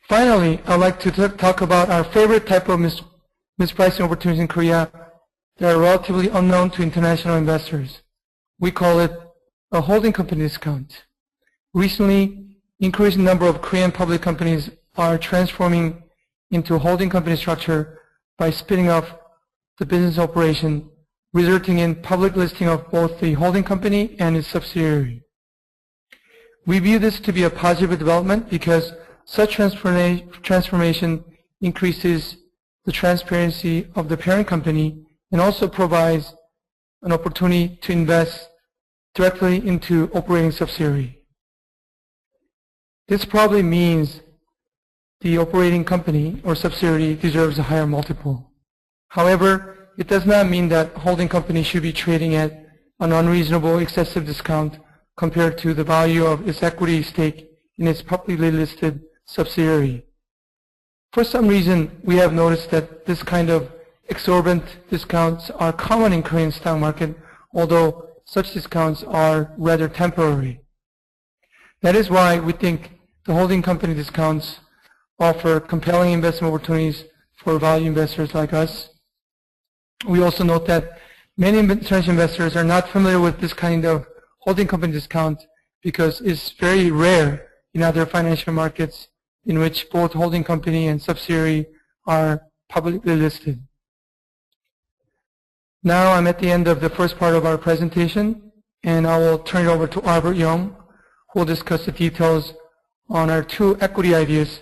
Finally, I'd like to talk about our favorite type of mispricing opportunities in Korea that are relatively unknown to international investors. We call it a holding company discount. Recently, increasing number of Korean public companies are transforming into a holding company structure by spinning off the business operation, resulting in public listing of both the holding company and its subsidiary. We view this to be a positive development because such transformation increases the transparency of the parent company and also provides an opportunity to invest directly into operating subsidiary. This probably means the operating company or subsidiary deserves a higher multiple. However, it does not mean that holding company should be trading at an unreasonable, excessive discount compared to the value of its equity stake in its publicly listed subsidiary. For some reason, we have noticed that this kind of exorbitant discounts are common in Korean stock market, although such discounts are rather temporary. That is why we think the holding company discounts offer compelling investment opportunities for value investors like us. We also note that many international investors are not familiar with this kind of holding company discount because it's very rare in other financial markets in which both holding company and subsidiary are publicly listed. Now I'm at the end of the first part of our presentation, and I will turn it over to Albert Young, who will discuss the details on our two equity ideas,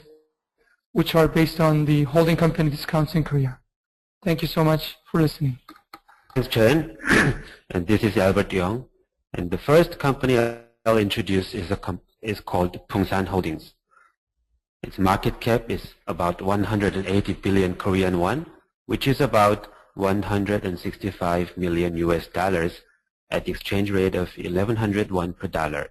which are based on the holding company discounts in Korea. Thank you so much for listening. Thanks, Chen. And this is Albert Young. And the first company I'll introduce is called Pungsan Holdings. Its market cap is about 180 billion Korean won, which is about 165 million US dollars at the exchange rate of 1100 won per dollar.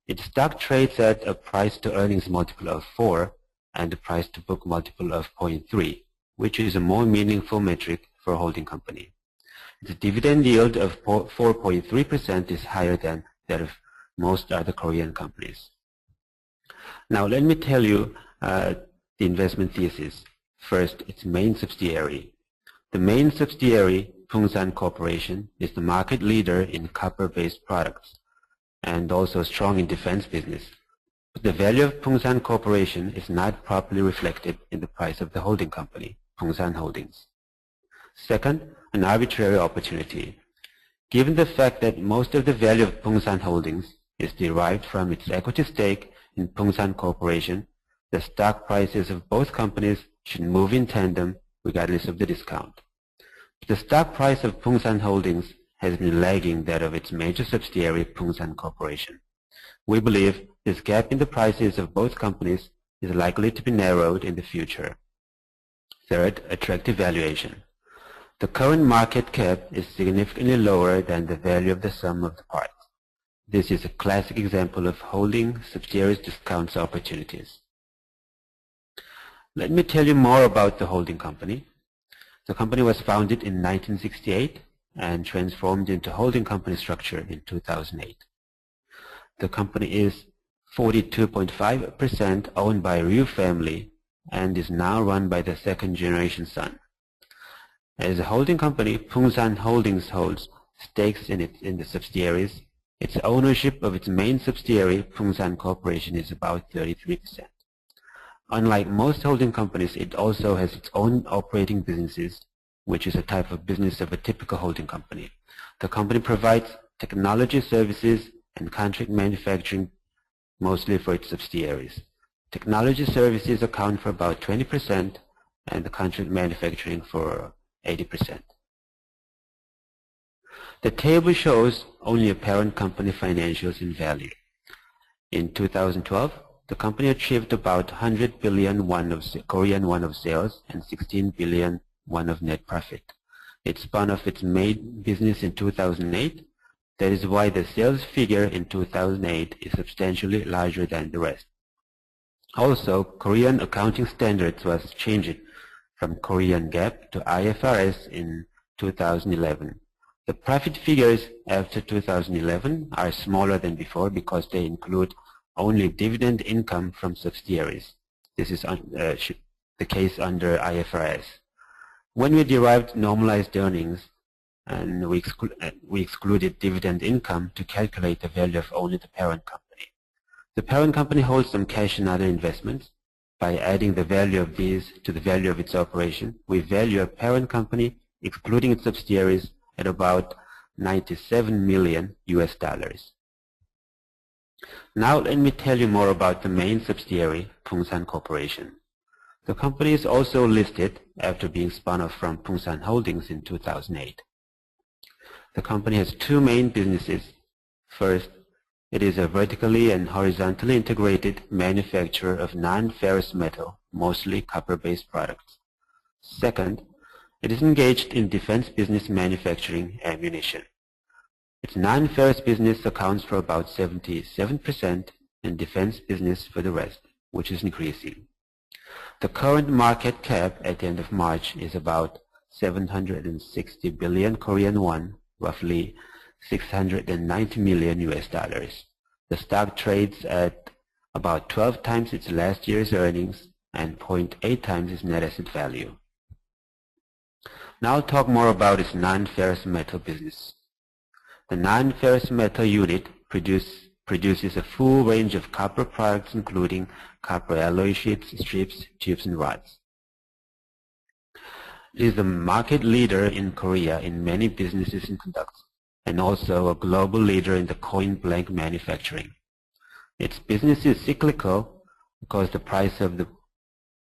Its stock trades at a price to earnings multiple of 4 and a price to book multiple of 0.3, which is a more meaningful metric for a holding company. The dividend yield of 4.3% is higher than that of most other Korean companies. Now let me tell you the investment thesis. First, its main subsidiary. The main subsidiary, Pungsan Corporation, is the market leader in copper-based products and also strong in defense business. But the value of Pungsan Corporation is not properly reflected in the price of the holding company, Pungsan Holdings. Second, an arbitrary opportunity. Given the fact that most of the value of Pungsan Holdings is derived from its equity stake in Pungsan Corporation, the stock prices of both companies should move in tandem regardless of the discount. The stock price of Pungsan Holdings has been lagging that of its major subsidiary, Pungsan Corporation. We believe this gap in the prices of both companies is likely to be narrowed in the future. Third, attractive valuation. The current market cap is significantly lower than the value of the sum of the parts. This is a classic example of holding subsidiaries discounts opportunities. Let me tell you more about the holding company. The company was founded in 1968 and transformed into holding company structure in 2008. The company is 42.5% owned by Ryu family and is now run by the second generation son. As a holding company, Pungsan Holdings holds stakes in the subsidiaries. Its ownership of its main subsidiary, Pungsan Corporation, is about 33%. Unlike most holding companies, it also has its own operating businesses, which is a type of business of a typical holding company. The company provides technology services and contract manufacturing mostly for its subsidiaries. Technology services account for about 20% and the contract manufacturing for 80%. The table shows only a parent company financials in value. In 2012, the company achieved about 100 billion won of Korean won of sales and 16 billion won of net profit. It spun off its main business in 2008. That is why the sales figure in 2008 is substantially larger than the rest. Also, Korean accounting standards was changed from Korean GAAP to IFRS in 2011. The profit figures after 2011 are smaller than before because they include only dividend income from subsidiaries. This is the case under IFRS. When we derived normalized earnings and we excluded dividend income to calculate the value of only the parent company. The parent company holds some cash and other investments. By adding the value of these to the value of its operation, we value a parent company, excluding its subsidiaries, at about $97 million US. Now let me tell you more about the main subsidiary, Pungsan Corporation. The company is also listed after being spun off from Pungsan Holdings in 2008. The company has two main businesses. First, it is a vertically and horizontally integrated manufacturer of non-ferrous metal, mostly copper-based products. Second, it is engaged in defense business manufacturing ammunition. Its non-ferrous business accounts for about 77% and defense business for the rest, which is increasing. The current market cap at the end of March is about 760 billion Korean won, roughly $690 million US. The stock trades at about 12 times its last year's earnings and 0.8 times its net asset value. Now I'll talk more about its non-ferrous metal business. The non-ferrous metal unit produces a full range of copper products, including copper alloy sheets, strips, tubes, and rods. It is the market leader in Korea in many businesses and products, and also a global leader in the coin blank manufacturing. Its business is cyclical because the price of the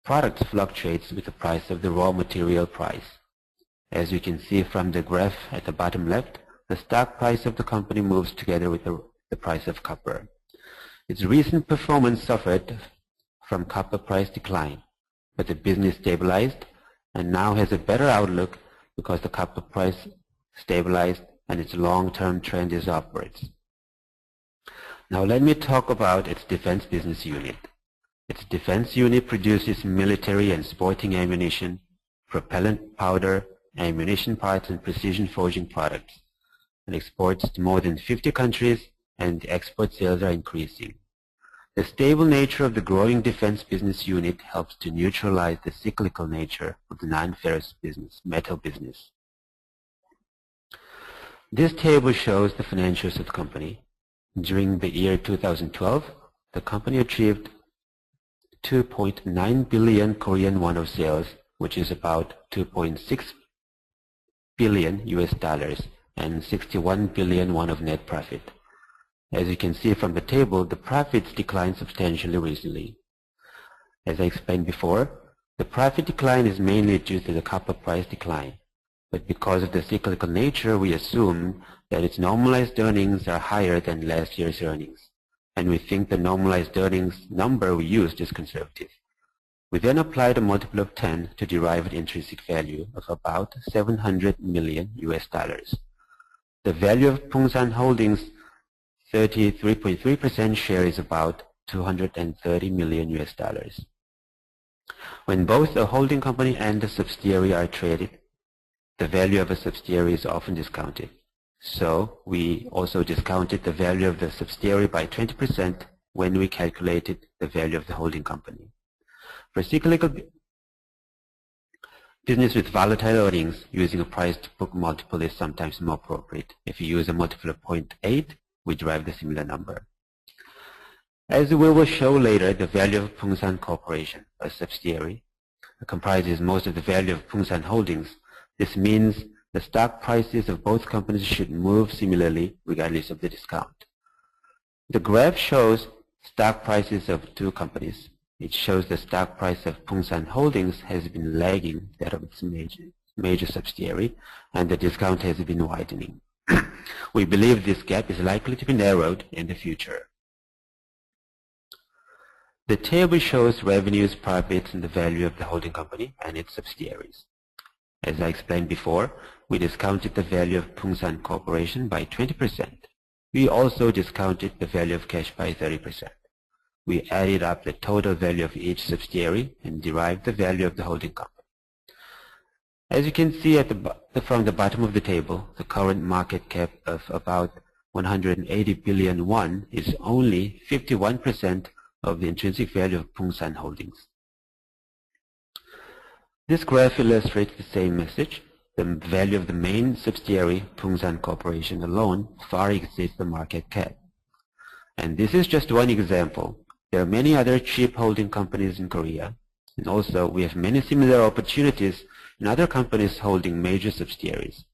products fluctuates with the price of the raw material price. As you can see from the graph at the bottom left, the stock price of the company moves together with the price of copper. Its recent performance suffered from copper price decline, but the business stabilized and now has a better outlook because the copper price stabilized and its long-term trend is upwards. Now let me talk about its defense business unit. Its defense unit produces military and sporting ammunition, propellant powder, ammunition parts, and precision forging products, and exports to more than 50 countries, and the export sales are increasing. The stable nature of the growing defense business unit helps to neutralize the cyclical nature of the non-ferrous business, metal business. This table shows the financials of the company. During the year 2012, the company achieved 2.9 billion Korean won of sales, which is about 2.6 billion US dollars, and 61 billion won of net profit. As you can see from the table, the profits declined substantially recently. As I explained before, the profit decline is mainly due to the copper price decline. But because of the cyclical nature, we assume that its normalized earnings are higher than last year's earnings. And we think the normalized earnings number we used is conservative. We then applied a multiple of 10 to derive an intrinsic value of about 700 million US dollars. The value of Pungsan Holdings' 33.3% share is about 230 million US dollars. When both a holding company and a subsidiary are traded, the value of a subsidiary is often discounted. So we also discounted the value of the subsidiary by 20% when we calculated the value of the holding company. For cyclical business with volatile earnings, using a price-to-book multiple is sometimes more appropriate. If you use a multiple of 0.8, we derive the similar number. As we will show later, the value of Pungsan Corporation, a subsidiary, comprises most of the value of Pungsan Holdings. This means the stock prices of both companies should move similarly regardless of the discount. The graph shows stock prices of two companies. It shows the stock price of Pungsan Holdings has been lagging that of its major subsidiary, and the discount has been widening. We believe this gap is likely to be narrowed in the future. The table shows revenues, profits, and the value of the holding company and its subsidiaries. As I explained before, we discounted the value of Pungsan Corporation by 20%. We also discounted the value of cash by 30%. We added up the total value of each subsidiary and derived the value of the holding company. As you can see from the bottom of the table, the current market cap of about 180 billion won is only 51% of the intrinsic value of Pungsan Holdings. This graph illustrates the same message. The value of the main subsidiary, Pungsan Corporation alone, far exceeds the market cap. And this is just one example. There are many other cheap holding companies in Korea. And also, we have many similar opportunities in other companies holding major subsidiaries.